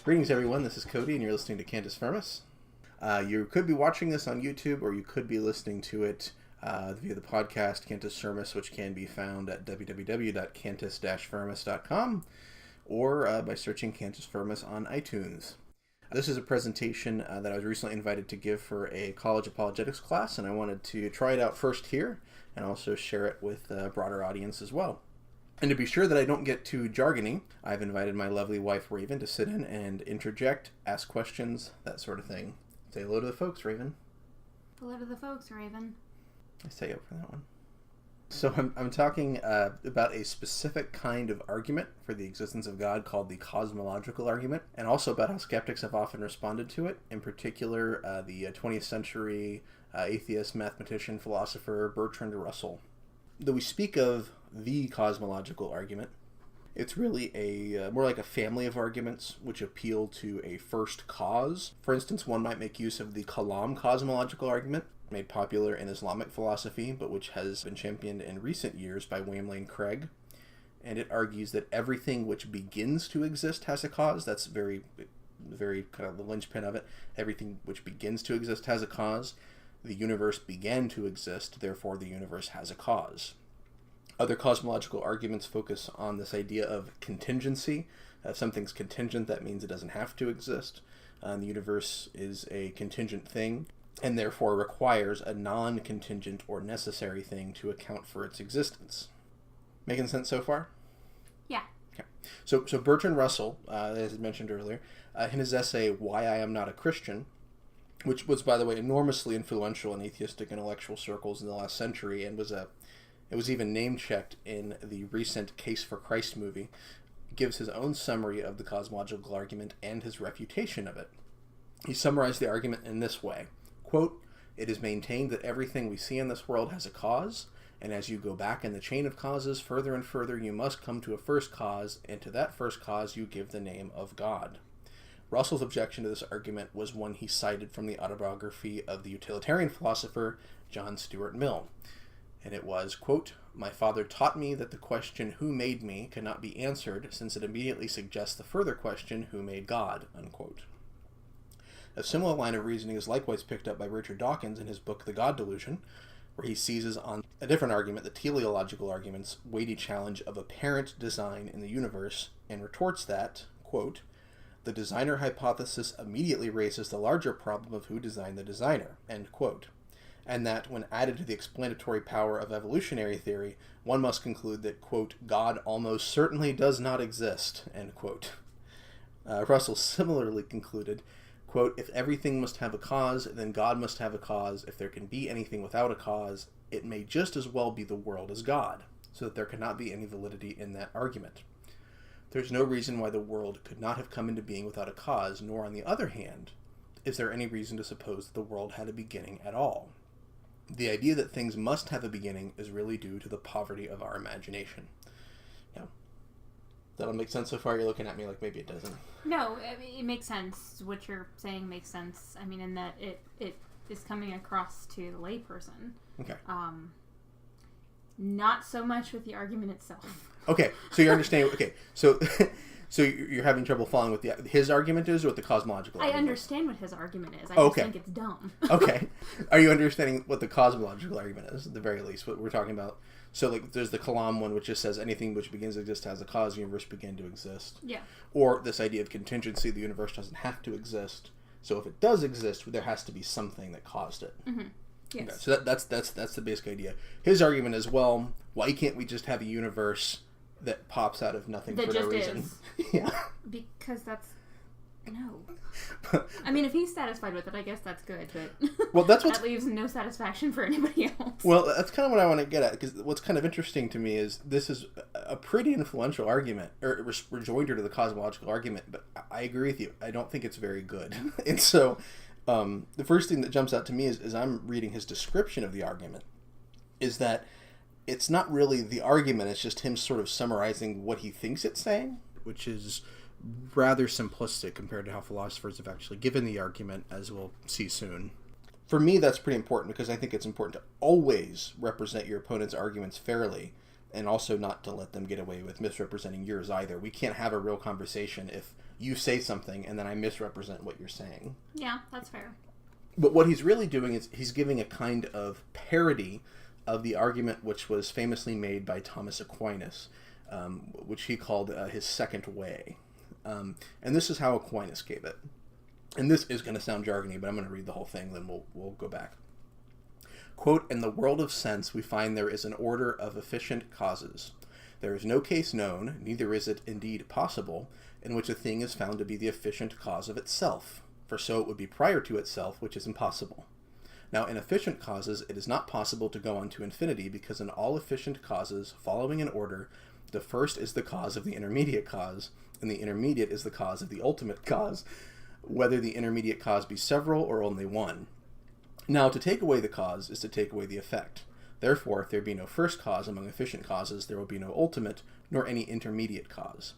Greetings, everyone. This is Cody, and you're listening to Cantus Firmus. You could be watching this on YouTube, or you could be listening to it via the podcast Cantus Firmus, which can be found at www.cantus-firmus.com, or by searching Cantus Firmus on iTunes. This is a presentation that I was recently invited to give for a college apologetics class, and I wanted to try it out first here, and also share it with a broader audience as well. And to be sure that I don't get too jargony, I've invited my lovely wife, Raven, to sit in and interject, ask questions, that sort of thing. Say hello to the folks, Raven. Hello to the folks, Raven. I stay up for that one. So I'm talking about a specific kind of argument for the existence of God called the cosmological argument, and also about how skeptics have often responded to it, in particular the 20th century atheist, mathematician, philosopher Bertrand Russell. Though we speak of the cosmological argument, it's really a more like a family of arguments which appeal to a first cause. For instance, one might make use of the Kalam cosmological argument, made popular in Islamic philosophy, but which has been championed in recent years by William Lane Craig. And it argues that everything which begins to exist has a cause. That's very kind of the linchpin of it. Everything which begins to exist has a cause. The universe began to exist, therefore the universe has a cause. Other cosmological arguments focus on this idea of contingency. If something's contingent, that means it doesn't have to exist. The universe is a contingent thing, and therefore requires a non-contingent or necessary thing to account for its existence. Making sense so far? Yeah. Okay. So Bertrand Russell, as I mentioned earlier, in his essay, Why I Am Not a Christian, which was, by the way, enormously influential in atheistic intellectual circles in the last century, and it was even name-checked in the recent Case for Christ movie, gives his own summary of the cosmological argument and his refutation of it. He summarized the argument in this way, quote, "It is maintained that everything we see in this world has a cause, and as you go back in the chain of causes further and further, you must come to a first cause, and to that first cause you give the name of God." Russell's objection to this argument was one he cited from the autobiography of the utilitarian philosopher John Stuart Mill. And it was, quote, "My father taught me that the question, who made me, cannot be answered, since it immediately suggests the further question, who made God," unquote. A similar line of reasoning is likewise picked up by Richard Dawkins in his book The God Delusion, where he seizes on a different argument, the teleological argument's weighty challenge of apparent design in the universe, and retorts that, quote, "The designer hypothesis immediately raises the larger problem of who designed the designer," end quote. And that, when added to the explanatory power of evolutionary theory, one must conclude that, quote, "God almost certainly does not exist," end quote. Russell similarly concluded, quote, "If everything must have a cause, then God must have a cause. If there can be anything without a cause, it may just as well be the world as God, so that there cannot be any validity in that argument. There's no reason why the world could not have come into being without a cause, nor, on the other hand, is there any reason to suppose that the world had a beginning at all. The idea that things must have a beginning is really due to the poverty of our imagination." Now, that'll make sense so far? You're looking at me like maybe it doesn't. No, I mean, it makes sense. What you're saying makes sense. I mean, in that it is coming across to the layperson. Okay. Not so much with the argument itself. Okay, so you're understanding. Okay, so you're having trouble following what his argument is, or what the cosmological argument I understand what his argument is. I just think it's dumb. Okay. Are you understanding what the cosmological argument is, at the very least, what we're talking about? So, like, there's the Kalam one, which just says anything which begins to exist has a cause, the universe began to exist. Yeah. Or this idea of contingency, the universe doesn't have to exist. So if it does exist, there has to be something that caused it. Mm-hmm. Yes. Okay, so that's the basic idea. His argument is, well, why can't we just have a universe that pops out of nothing that for no reason? Is. Yeah. Because that's... No. I mean, if he's satisfied with it, I guess that's good, but well, that leaves no satisfaction for anybody else. Well, that's kind of what I want to get at, because what's kind of interesting to me is this is a pretty influential argument, or rejoinder to the cosmological argument, but I agree with you. I don't think it's very good. And so the first thing that jumps out to me is I'm reading his description of the argument, is that it's not really the argument, it's just him sort of summarizing what he thinks it's saying, which is rather simplistic compared to how philosophers have actually given the argument, as we'll see soon. For me, that's pretty important, because I think it's important to always represent your opponent's arguments fairly, and also not to let them get away with misrepresenting yours either. We can't have a real conversation if you say something and then I misrepresent what you're saying. Yeah, that's fair. But what he's really doing is he's giving a kind of parody of the argument which was famously made by Thomas Aquinas, which he called his second way. And this is how Aquinas gave it. And this is going to sound jargony, but I'm going to read the whole thing, then we'll go back. Quote, "In the world of sense, we find there is an order of efficient causes. There is no case known, neither is it indeed possible, in which a thing is found to be the efficient cause of itself, for so it would be prior to itself, which is impossible. Now, in efficient causes, it is not possible to go on to infinity, because in all efficient causes, following an order, the first is the cause of the intermediate cause, and the intermediate is the cause of the ultimate cause, whether the intermediate cause be several or only one. Now, to take away the cause is to take away the effect. Therefore, if there be no first cause among efficient causes, there will be no ultimate, nor any intermediate cause.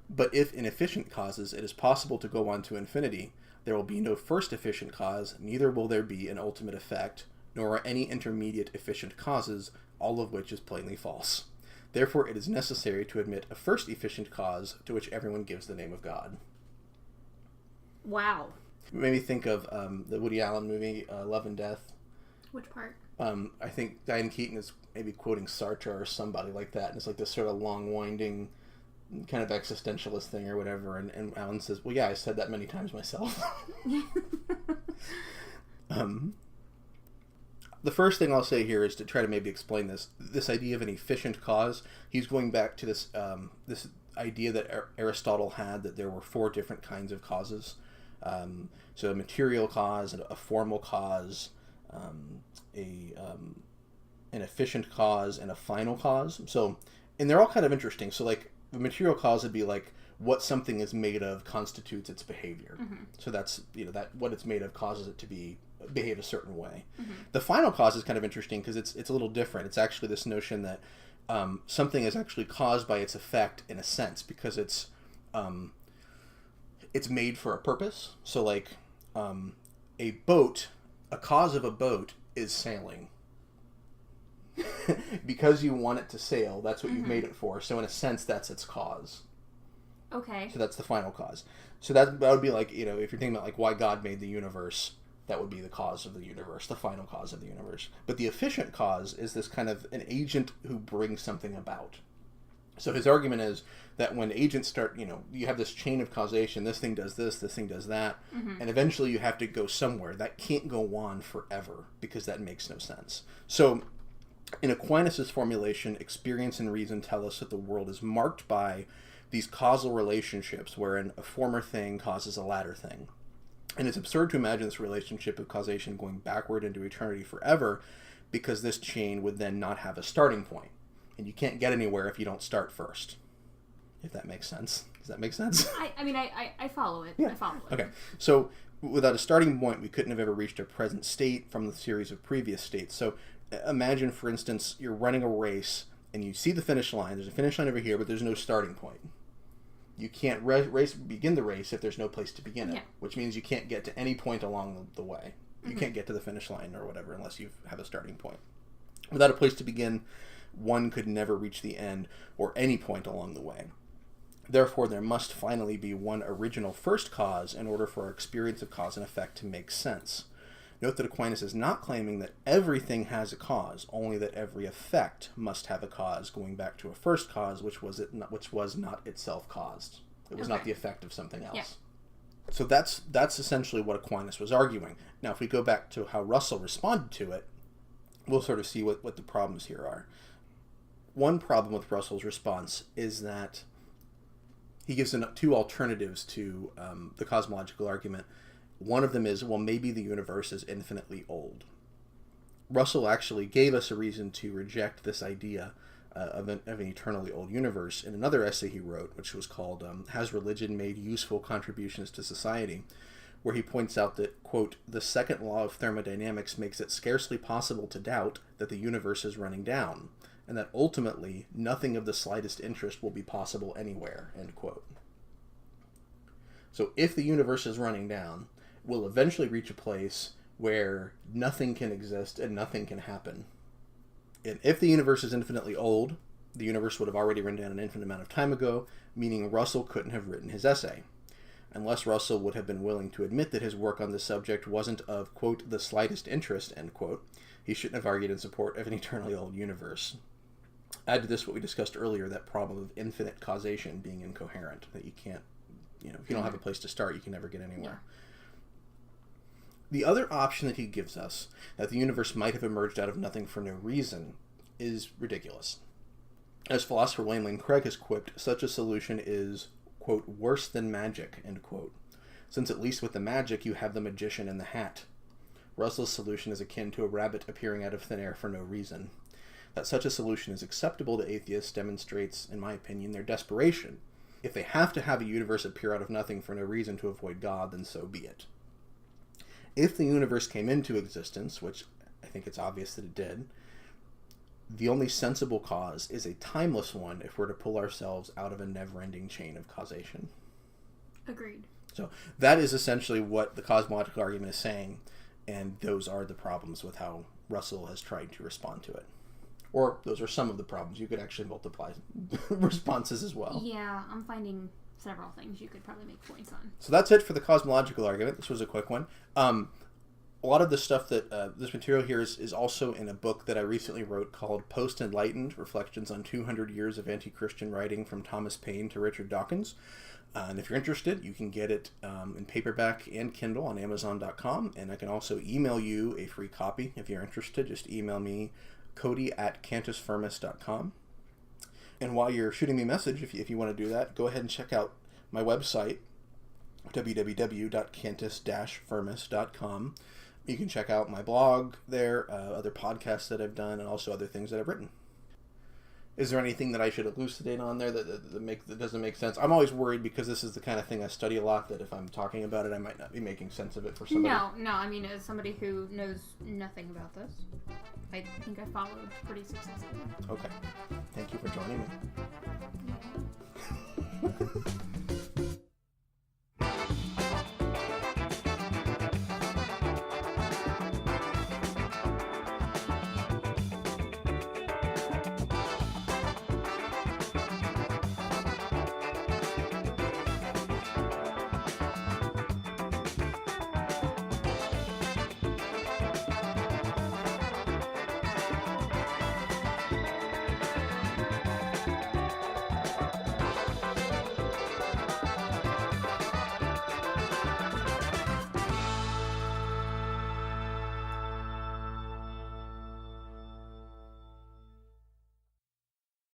But if in efficient causes it is possible to go on to infinity, there will be no first efficient cause, neither will there be an ultimate effect, nor are any intermediate efficient causes, all of which is plainly false. Therefore, it is necessary to admit a first efficient cause to which everyone gives the name of God." Wow. It made me think of the Woody Allen movie, Love and Death. Which part? I think Diane Keaton is maybe quoting Sartre or somebody like that, and it's like this sort of long, winding, kind of existentialist thing or whatever, and Allen says, well, yeah, I said that many times myself. The first thing I'll say here is to try to maybe explain this idea of an efficient cause. He's going back to this this idea that Aristotle had, that there were 4 different kinds of causes. So a material cause, a formal cause, an efficient cause, and a final cause. So, and they're all kind of interesting. So, like, the material cause would be like what something is made of constitutes its behavior. Mm-hmm. So that's, that what it's made of causes it to behave a certain way. Mm-hmm. The final cause is kind of interesting because it's a little different. It's actually this notion that something is actually caused by its effect in a sense, because it's made for a purpose. So, like, a boat, a cause of a boat is sailing. Because you want it to sail, that's what you've made it for. So in a sense, that's its cause. Okay. So that's the final cause. So that would be like, if you're thinking about like why God made the universe, that would be the cause of the universe, the final cause of the universe. But the efficient cause is this kind of an agent who brings something about. So his argument is that when agents start, you have this chain of causation, this thing does this thing does that, and eventually you have to go somewhere. That can't go on forever because that makes no sense. So in Aquinas' formulation, experience and reason tell us that the world is marked by these causal relationships wherein a former thing causes a latter thing. And it's absurd to imagine this relationship of causation going backward into eternity forever, because this chain would then not have a starting point. And you can't get anywhere if you don't start first. If that makes sense. Does that make sense? I follow it. Yeah. I follow it. Okay. So without a starting point, we couldn't have ever reached a present state from the series of previous states. So imagine, for instance, you're running a race and you see the finish line. There's a finish line over here, but there's no starting point. You can't begin the race if there's no place to begin it, which means you can't get to any point along the way. You can't get to the finish line or whatever unless you have a starting point. Without a place to begin, one could never reach the end or any point along the way. Therefore, there must finally be one original first cause in order for our experience of cause and effect to make sense. Note that Aquinas is not claiming that everything has a cause, only that every effect must have a cause, going back to a first cause, which was not itself caused. It was not the effect of something else. Yeah. So that's essentially what Aquinas was arguing. Now, if we go back to how Russell responded to it, we'll sort of see what the problems here are. One problem with Russell's response is that he gives 2 alternatives to the cosmological argument. One of them is, well, maybe the universe is infinitely old. Russell actually gave us a reason to reject this idea of an eternally old universe in another essay he wrote, which was called Has Religion Made Useful Contributions to Society?, where he points out that, quote, the second law of thermodynamics makes it scarcely possible to doubt that the universe is running down, and that ultimately nothing of the slightest interest will be possible anywhere, end quote. So if the universe is running down, we'll eventually reach a place where nothing can exist and nothing can happen. And if the universe is infinitely old, the universe would have already run down an infinite amount of time ago, meaning Russell couldn't have written his essay. Unless Russell would have been willing to admit that his work on this subject wasn't of, quote, the slightest interest, end quote, he shouldn't have argued in support of an eternally old universe. Add to this what we discussed earlier, that problem of infinite causation being incoherent, that you can't, if you don't have a place to start, you can never get anywhere. Yeah. The other option that he gives us, that the universe might have emerged out of nothing for no reason, is ridiculous. As philosopher William Lane Craig has quipped, such a solution is, quote, worse than magic, end quote, since at least with the magic you have the magician in the hat. Russell's solution is akin to a rabbit appearing out of thin air for no reason. That such a solution is acceptable to atheists demonstrates, in my opinion, their desperation. If they have to have a universe appear out of nothing for no reason to avoid God, then so be it. If the universe came into existence, which I think it's obvious that it did, the only sensible cause is a timeless one if we're to pull ourselves out of a never-ending chain of causation. Agreed. So that is essentially what the cosmological argument is saying, and those are the problems with how Russell has tried to respond to it. Or those are some of the problems. You could actually multiply responses as well. Yeah, I'm finding several things you could probably make points on. So that's it for the cosmological argument. This was a quick one. A lot of the stuff that this material here is also in a book that I recently wrote called Post-Enlightened, Reflections on 200 Years of Anti-Christian Writing from Thomas Paine to Richard Dawkins. And if you're interested, you can get it in paperback and Kindle on Amazon.com. And I can also email you a free copy if you're interested. Just email me, Cody@cantusfirmus.com. And while you're shooting me a message, if you want to do that, go ahead and check out my website, www.cantus-firmus.com. You can check out my blog there, other podcasts that I've done, and also other things that I've written. Is there anything that I should elucidate on there that doesn't make sense? I'm always worried because this is the kind of thing I study a lot, that if I'm talking about it, I might not be making sense of it for somebody. No. I mean, as somebody who knows nothing about this, I think I followed pretty successfully. Okay. Thank you for joining me.